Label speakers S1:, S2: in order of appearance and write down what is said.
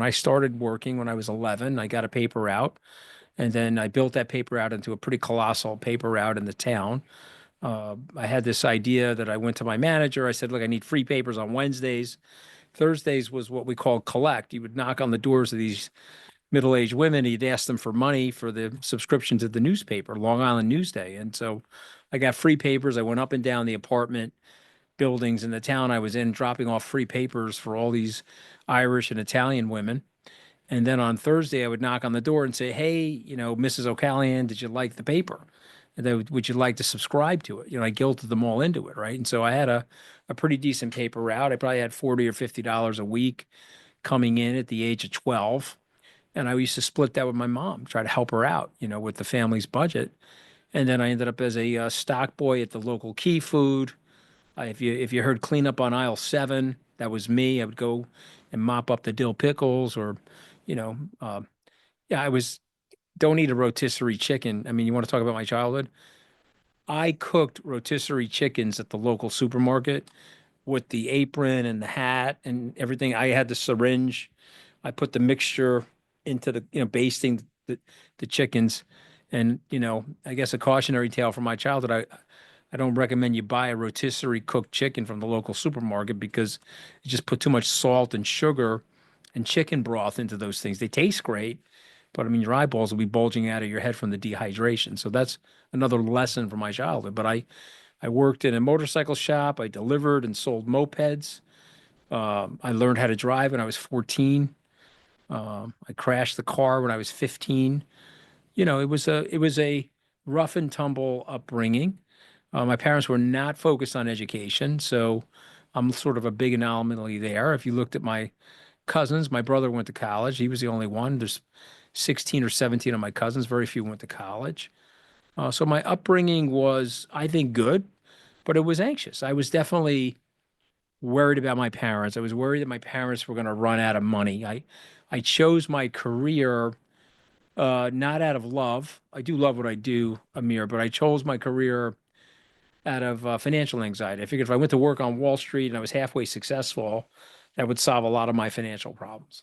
S1: I started working when I was 11. I got a paper route, and then I built that paper route into a pretty colossal paper route in the town. I had this idea that I went to my manager. I said, look, I need free papers on Wednesdays. Thursdays was what we called collect. You would knock on the doors of these middle-aged women. He'd ask them for money for the subscription to the newspaper, Long Island Newsday. And so I got free papers. I went up and down the apartment buildings in the town I was in, dropping off free papers for all these Irish and Italian women. And then on Thursday, I would knock on the door and say, hey, Mrs. O'Callaghan, did you like the paper? And they would you like to subscribe to it? I guilted them all into it, right? And so I had a pretty decent paper route. I probably had 40 or $50 a week coming in at the age of 12. And I used to split that with my mom, try to help her out, with the family's budget. And then I ended up as a stock boy at the local Key Food. If you heard cleanup on aisle 7, that was me. I would go and mop up the dill pickles, or, you know, uh, yeah, I was. Don't eat a rotisserie chicken. I mean, you want to talk about my childhood? I cooked rotisserie chickens at the local supermarket with the apron and the hat and everything. I had the syringe. I put the mixture into the, basting the chickens. And, I guess a cautionary tale from my childhood. I don't recommend you buy a rotisserie cooked chicken from the local supermarket because you just put too much salt and sugar and chicken broth into those things. They taste great, but I mean, your eyeballs will be bulging out of your head from the dehydration. So that's another lesson from my childhood. But I worked in a motorcycle shop. I delivered and sold mopeds. I learned how to drive when I was 14. I crashed the car when I was 15. It was a rough and tumble upbringing. My parents were not focused on education, so I'm sort of a big anomaly there. If you looked at my cousins, my brother went to college. He was the only one. There's 16 or 17 of my cousins. Very few went to college. So my upbringing was, I think, good, but it was anxious. I was definitely worried about my parents. I was worried that my parents were going to run out of money. I chose my career not out of love. I do love what I do, Amir, but I chose my career out of financial anxiety. I figured if I went to work on Wall Street and I was halfway successful, that would solve a lot of my financial problems.